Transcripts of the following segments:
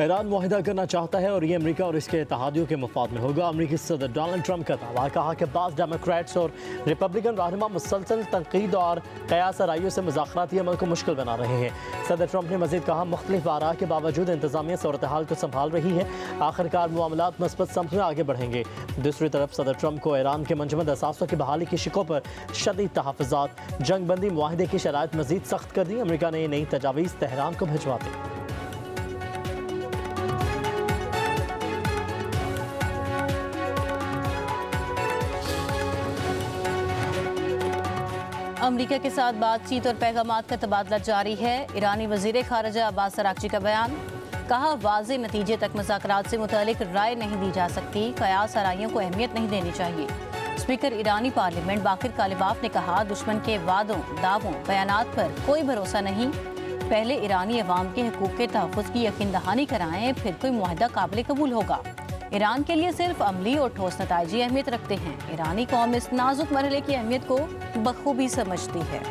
Iran मुआहिदा करना चाहता है और ये अमेरिका और इसके इत्तेहादियों के मफाद में होगा। अमेरिकी सदर डोनाल्ड ट्रंप का दावा, कहा कि बाज़ डेमोक्रेट्स और रिपब्लिकन रहनुमा मुसलसल तनकीद और कयास आराइयों से मुज़ाकराती अमल को मुश्किल बना रहे हैं। सदर ट्रंप ने मज़ीद कहा, मुख्तलिफ आरा के बावजूद इंतज़ामिया सूरत हाल को संभाल रही है, आखिरकार मामलात मस्बत समत में आगे बढ़ेंगे। दूसरी तरफ सदर ट्रंप को ईरान के मंजमद असासों की बहाली की शिकों पर शदीद तहफ़्फ़ुज़ात, जंग बंदी मुआहिदे की शराइत मज़ीद सख्त कर दी। अमेरिका ने नई तजावीज़ तेहरान को भिजवा दी। अमेरिका के साथ बातचीत और पैगामात का तबादला जारी है। ईरानी वज़ीर ख़ारिजा अब्बास अराग़ची का बयान, कहा वाज़े नतीजे तक मुज़ाकरात से मुतालिक राय नहीं दी जा सकती, कयास आराइयों को अहमियत नहीं देनी चाहिए। स्पीकर ईरानी पार्लियामेंट बाकिर कालिबाफ ने कहा, दुश्मन के वादों, दावों, बयानात पर कोई भरोसा नहीं। पहले ईरानी अवाम के हकूक़ के तहफ़्फ़ुज़ की यकीन दहानी कराएं, फिर कोई मुआहिदा काबिल कबूल होगा। ईरान के लिए सिर्फ अमली और ठोस नताइजी अहमियत रखते हैं। ईरानी कौम इस नाजुक मरहले की अहमियत को बखूबी समझती है।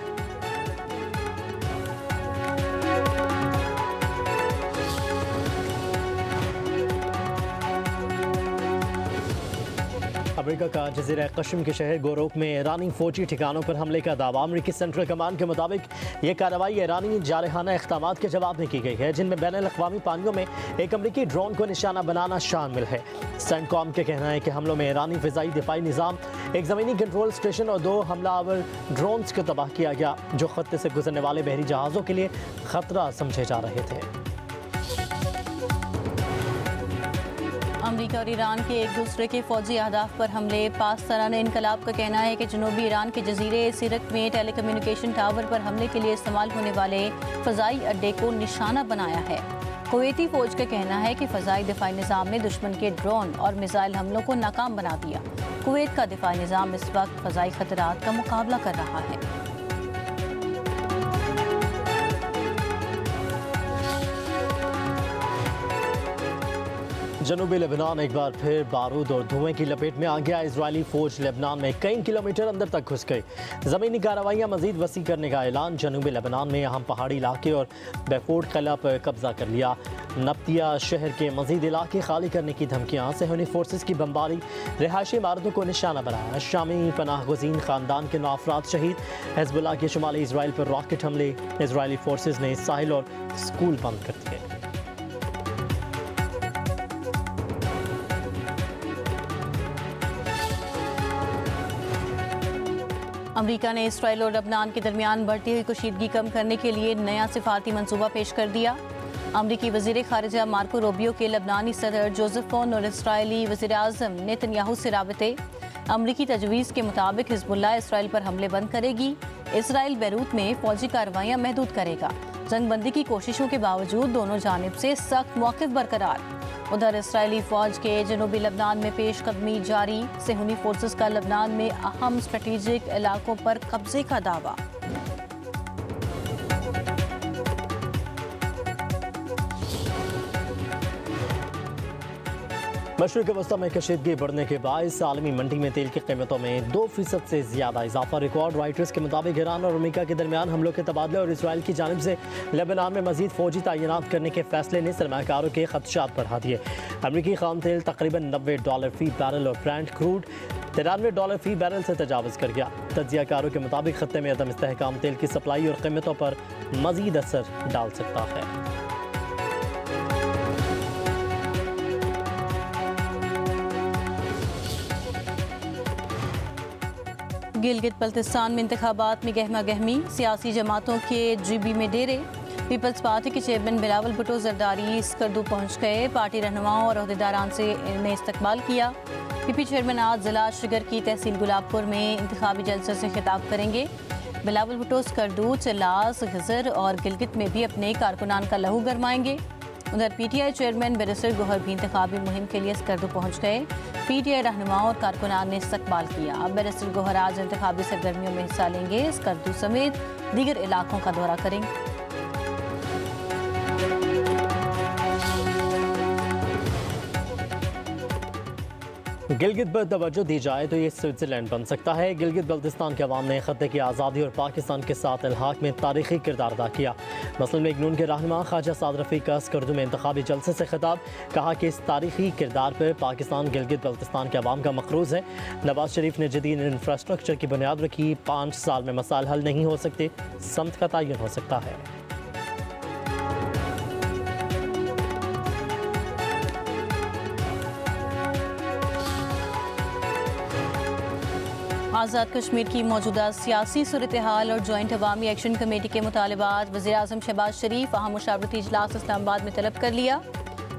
अमेरिका का जज़ीरा कश्म के शहर गोरोक में ईरानी फौजी ठिकानों पर हमले का दावा। अमेरिकी सेंट्रल कमांड के मुताबिक ये कार्रवाई ईरानी जारहाना इक़दामात के जवाब में की गई है, जिनमें बैनुल अक़वामी पानियों में एक अमेरिकी ड्रोन को निशाना बनाना शामिल है। सेंटकॉम के कहना है कि हमलों में ईरानी फ़िज़ाई दिफाई निज़ाम, एक ज़मीनी कंट्रोल स्टेशन और 2 हमलावर ड्रोन्स को तबाह किया गया, जो खत्ते से गुजरने वाले बहरी जहाज़ों के लिए ख़तरा समझे जा रहे थे। अमेरिका और ईरान के एक दूसरे के फौजी अहदाफ पर हमले। पाकिस्तान इनकलाब का कहना है कि जनूबी ईरान के जजीरे सिरक में टेलीकम्युनिकेशन टावर पर हमले के लिए इस्तेमाल होने वाले फ़ज़ाई अड्डे को निशाना बनाया है। कुवैती फ़ौज का कहना है कि फ़ज़ाई दिफाई निज़ाम ने दुश्मन के ड्रोन और मिसाइल हमलों को नाकाम बना दिया। कुवैत का दिफाई निज़ाम इस वक्त फ़ज़ाई ख़तरात का मुकाबला कर रहा है। जनूबी लेबनान एक बार फिर बारूद और धुएं की लपेट में आ गया। इजरायली फौज लेबनान में कई किलोमीटर अंदर तक घुस गई। ज़मीनी कार्रवाइयाँ मजीद वसी करने का ऐलान। जनूबी लेबनान में अहम पहाड़ी इलाके और बेफोर्ड किला पर कब्जा कर लिया। नब्तिया शहर के मजीद इलाके खाली करने की धमकियाँ। सेहूनी फोर्सेस की बमबारी, रिहायशी इमारतों को निशाना बनाया। शामी पनाह गुज़ीन ख़ानदान के 9 अफराद शहीद। हिज़्बुल्लाह के शुमाली इसराइल पर रॉकेट हमले। इसराइली फोर्सेस ने साहिल और स्कूल बंद कर दिए। अमेरिका ने इसराइल और लबनान के दरमियान बढ़ती हुई कशीदगी कम करने के लिए नया सिफारती मंसूबा पेश कर दिया। अमरीकी वज़ीर ख़ारिजा मार्को रूबियो के लबनानी सदर जोसेफ औन और इसराइली वज़ीर आज़म नेतन्याहू से राबते। अमरीकी तजवीज़ के मुताबिक हिज़्बुल्लाह इसराइल पर हमले बंद करेगी। इसराइल बैरूत में फ़ौजी कार्रवाइयाँ महदूद करेगा। जंगबंदी की कोशिशों के बावजूद दोनों जानिब से सख्त मौक़िफ़ बरकरार। उधर इसराइली फ़ौज के जनूबी लबनान में पेश कदमी जारी। सेहूनी फोर्सेस का लबनान में अहम स्ट्रेटेजिक इलाकों पर कब्जे का दावा। मशरिक़ वस्ता में कशीदगी बढ़ने के बायस आलमी मंडी में तेल की कीमतों में 2% से ज़्यादा इजाफा रिकॉर्ड। राइटर्स के मुताबिक ईरान और अमेरिका के दरमियान हमलों के तबादले और इसराइल की जानिब से लेबनान में मजीद फौजी तैनात करने के फैसले ने सरमाकारों के खदशात बढ़ा दिए। अमरीकी खाम तेल तकरीबन $90 फ़ी बैरल और ब्रेंट क्रूड $93 फ़ी बैरल से तजावज़ कर गया। तज्ज़ियाकारों के मुताबिक खत्ते में अदम इस्तेहकाम तेल की सप्लाई और कीमतों पर मजीद असर डाल सकता है। गिलगित बल्तिस्तान में इंतखाबात में गहमा गहमी। सियासी जमातों के GB में डेरे। पीपल्स पार्टी के चेयरमैन बिलावल भुट्टो जरदारी स्कर्दू पहुंच गए। पार्टी रहनुमाओं और अहदेदारान से इन्हें इस्तकबाल किया। PP चेयरमैन आज जिला शुगर की तहसील गुलाबपुर में इंतखाबी जलसे से खिताब करेंगे। बिलावल भुट्टो स्कर्दू, चलास, खिजर और गिलगित में भी अपने कारकुनान का लहू गरमाएंगे। उधर PTI चेयरमैन बैरिस्टर गौहर भी इंतखाबी मुहिम के लिए स्कर्दू पहुँच गए। PTI रहनुमाओं और कारकुनान ने इस्तकबाल किया। अब बैरिस्टर गौहर आज इंतखाबी सरगर्मियों में हिस्सा लेंगे। स्कर्दू समेत दीगर इलाकों का दौरा करेंगे। गिलगित पर तवज्जो दी जाए तो ये स्विट्ज़रलैंड बन सकता है। गिलगित बल्तिस्तान के अवाम ने खत्े की आज़ादी और पाकिस्तान के साथ इल्हाक में तारीखी किरदार अदा किया। मसलन मेगनून के रहनुमा ख्वाजा साद रफ़ीक का स्कर्दू में इंतखाबी जलसे से खिताब, कहा कि इस तारीखी किरदार पर पाकिस्तान गिलगित बल्तिस्तान के अवाम का मक़रूज़ है। नवाज शरीफ ने जदीद इंफ्रास्ट्रक्चर की बुनियाद रखी। 5 साल में मसाइल हल नहीं हो सकते, समत का तयन हो सकता है। आज़ाद कश्मीर की मौजूदा सियासी सूरत हाल और जॉइंट अवामी एक्शन कमेटी के मुतालबात वज़ीर-ए-आज़म शहबाज शरीफ अहम मुशावरती इजलास इस्लामाबाद में तलब कर लिया।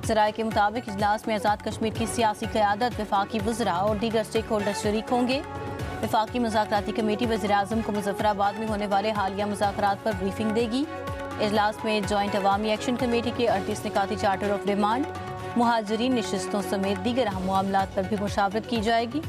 ज़राए के मुताबिक इजलास में आज़ाद कश्मीर की सियासी क़यादत, वफाकी वज़रा और दीगर स्टेक होल्डर शरीक होंगे। वफाकी मुज़ाकराती कमेटी वज़ीर-ए-आज़म को मुज़फ़्फ़राबाद में होने वाले हालिया मुज़ाकरात पर ब्रीफिंग देगी। इजलास में जॉइंट अवामी एक्शन कमेटी के 38 निकाती चार्टर ऑफ डिमांड, मुहाजिरीन नशिस्तों समेत दीगर अहम मामलात पर भी मुशावरत की जाएगी।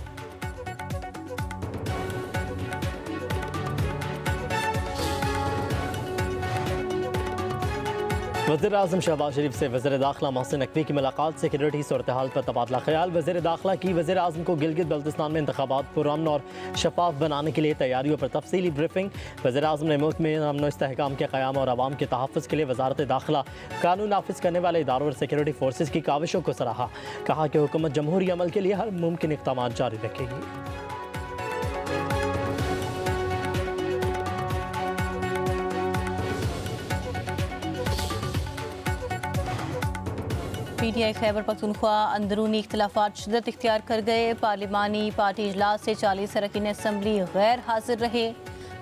वज़ीर-ए-आज़म शहबाज शरीफ से वज़ीर दाखिला मोहसिन नकवी की मुलाकात, सिक्योरिटी सूरत हाल पर तबादला ख्याल। वज़ीर दाखिला की वज़ीर-ए-आज़म को गिलगित बल्तिस्तान में इंतखाबात पुरअमन और शफाफ बनाने के लिए तैयारियों पर तफसीली ब्रीफिंग। वज़ीर-ए-आज़म ने मुल्क में अमन व इस्तेहकाम के क़याम और आवाम के तहफ़्फ़ुज़ के लिए वज़ारत दाखिला, कानून नाफिज करने वाले इदारों और सिक्योरिटी फोर्सेस की काविशों को सराहा। कहा कि हुकूमत जमहूरी अमल के लिए हर मुमकिन इक़दाम जारी रखेगी। PTI खैबर पख्तूनख्वा अंदरूनी इख्तिलाफात शिद्दत इख्तियार कर गए। पार्लिमानी पार्टी इजलास से 40 अरकान असम्बली गैर हाजिर रहे।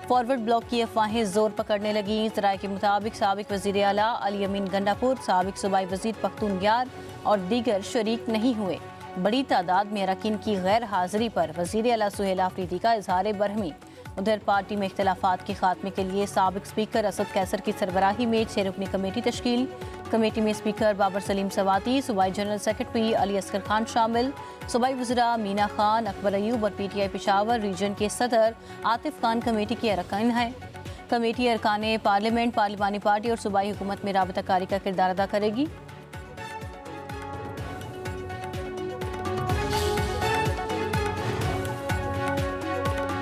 फॉरवर्ड ब्लॉक की अफवाहें जोर पकड़ने लगीं। ज़राए के मुताबिक साबिक वज़ीर आला अली अमीन गंडापुर, साबिक सूबाई वज़ीर पख्तून यार और दीगर शरीक नहीं हुए। बड़ी तादाद में अरकान की गैर हाजिरी पर वज़ीर आला सुहेल आफरीदी का इजहार बरहमी। उधर पार्टी में इख्तिलाफात के खात्मे के लिए साबिक स्पीकर असद कैसर की सरबराही में 6 रुकनी कमेटी तश्कील। कमेटी में स्पीकर बाबर सलीम सवाती, सूबाई general secretary Ali Asghar Khan शामिल, सूबाई वज़रा मीना खान, अकबर अयूब और PTI पेशावर रीजन के सदर आतिफ खान कमेटी के अरकान हैं। कमेटी अरकान पार्लियामेंट, पार्लिमानी पार्टी और सूबाई हुकूमत में राबताकारी का किरदार अदा करेगी।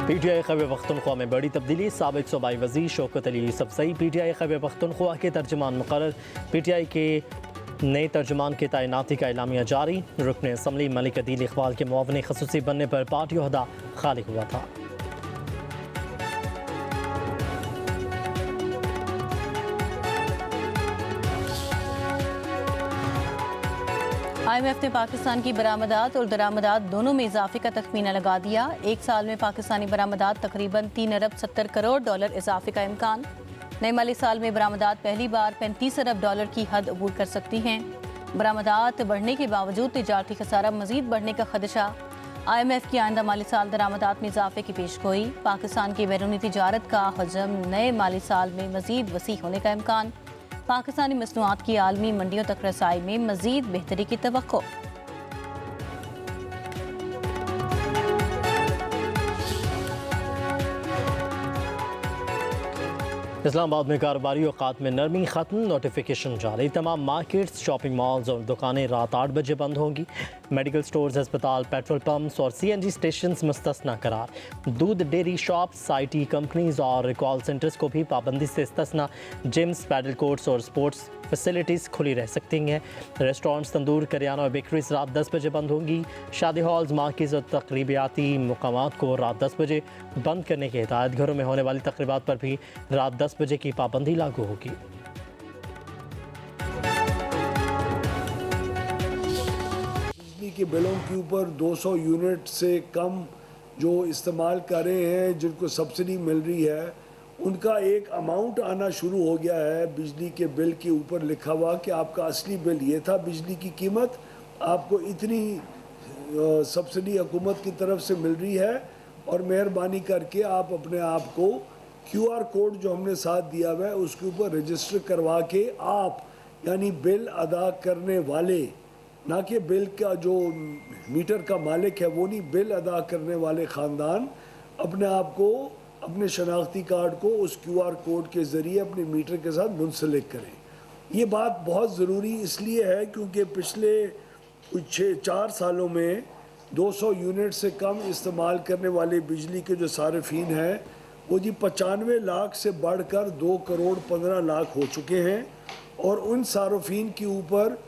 PTI खैबर पख्तूनख्वा में बड़ी तब्दीली, साबिक सूबाई वज़ीर शौकत अली यूसुफज़ई PTI खैबर पख्तूनख्वा के तर्जुमान मुकर्रर। PTI के नए तर्जुमान की तैनाती का एलामिया जारी। रुकन असम्बली मलिक अदील इकबाल के मुआवने खसूसी बनने पर पार्टी ओहदा खाली हुआ था। IMF ने पाकिस्तान की बरामदात और दरामदात दोनों में इजाफे का तखमीना लगा दिया। एक साल में पाकिस्तानी बरामदात तकरीबन 3 अरब 70 करोड़ डॉलर इजाफे का इम्कान। नए माली साल में बरामदात पहली बार 35 अरब डॉलर की हद अबूर कर सकती हैं। बरामदात बढ़ने के बावजूद तिजारती खसारा मजीद बढ़ने का खदशा। IMF की आइंदा माली साल दरामदात में इजाफे की पेशगोई। पाकिस्तान की बैरूनी तिजारत का हजम नए माली साल में मजीद वसी होने का इम्कान। पाकिस्तानी मसनूआत की आलमी मंडियों तक रसाई में मजीद बेहतरी की तवक्को। इस्लामाबाद में कारोबारी औकात में नरमी खत्म, नोटिफिकेशन जारी। तमाम मार्केट्स, शॉपिंग मॉल्स और दुकानें रात 8 बजे बंद होंगी। मेडिकल स्टोर्स, अस्पताल, पेट्रोल पंप्स और CNG स्टेशन मुस्तस्ना करार। दूध डेयरी शॉप्स, IT कंपनीज और कॉल सेंटर्स को भी पाबंदी से इस्तिस्ना। जिम्स, पैडल कोर्ट्स और स्पोर्ट्स फैसिलिटीज़ खुली रह सकती हैं। रेस्टोरेंट्स, तंदूर, करियाना और बेकरीज रात 10 बजे बंद होंगी। शादी हॉल्स, मार्केज़ और तकरीबियाती मुकामात को रात 10 बजे बंद करने की हिदायत। घरों में होने वाली तकरीबात पर भी रात 10 बजे की पाबंदी लागू होगी। बिजली के बिलों के ऊपर 200 यूनिट से कम जो इस्तेमाल कर रहे हैं, जिनको सब्सिडी मिल रही है, उनका एक अमाउंट आना शुरू हो गया है। बिजली के बिल के ऊपर लिखा हुआ कि आपका असली बिल ये था, बिजली की कीमत आपको इतनी सब्सिडी हुकूमत की तरफ से मिल रही है, और मेहरबानी करके आप अपने आप को QR कोड जो हमने साथ दिया हुआ है उसके ऊपर रजिस्टर करवा के आप, यानी बिल अदा करने वाले, ना कि बिल का जो मीटर का मालिक है वो नहीं, बिल अदा करने वाले ख़ानदान अपने आप को, अपने शनाख्ती कार्ड को उस QR कोड के ज़रिए अपने मीटर के साथ मुंसलिक करें। ये बात बहुत ज़रूरी इसलिए है क्योंकि पिछले कुछ 4 सालों में 200 यूनिट से कम इस्तेमाल करने वाले बिजली के जो सार्फिन हैं वो जी 95 लाख से बढ़कर 2 करोड़ 15 लाख हो चुके हैं और उन सार्फिन के ऊपर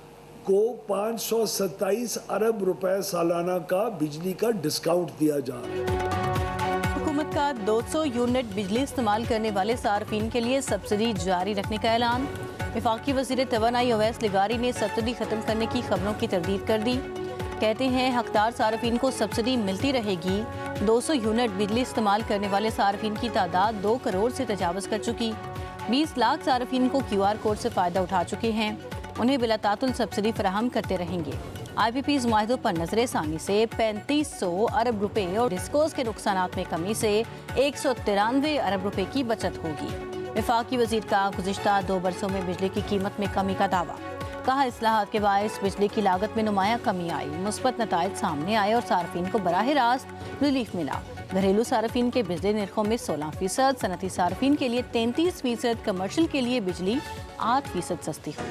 को 527 अरब रुपए सालाना का बिजली का डिस्काउंट दिया जा रहा है। हुकूमत का 200 यूनिट बिजली इस्तेमाल करने वाले सार्फिन के लिए सब्सिडी जारी रखने का ऐलान। वफाकी वज़ीर तवानाई ओवैस लिगारी ने सब्सिडी खत्म करने की खबरों की तरदीद कर दी। कहते हैं हकदार सार्फिन को सब्सिडी मिलती रहेगी। 200 यूनिट बिजली इस्तेमाल करने वाले सार्फिन की तादाद 2 करोड़ से तजावज़ कर चुकी। 20 लाख सार्फिन को QR कोड से फ़ायदा उठा चुके हैं। उन्हें बिला तातुल सब्सिडी फराहम करते रहेंगे। IPP's मुआहदों पर नजर सानी से 3500 अरब रुपए और डिस्कोस के नुकसानात में कमी से 193 अरब रुपए की बचत होगी। वफाकी वज़ीर का गुज़िश्ता 2 बरसों में बिजली की कीमत में कमी का दावा। कहा इस्लाहात के बायस बिजली की लागत में नुमाया कमी आई, मुस्बत नताइज सामने आए और सार्फिन को बराह रास्त रिलीफ मिला। घरेलू सार्फिन के बिजली निर्खों में 16%, सनती सार्फिन के लिए 33%, कमर्शियल के लिए बिजली 8% सस्ती हुई।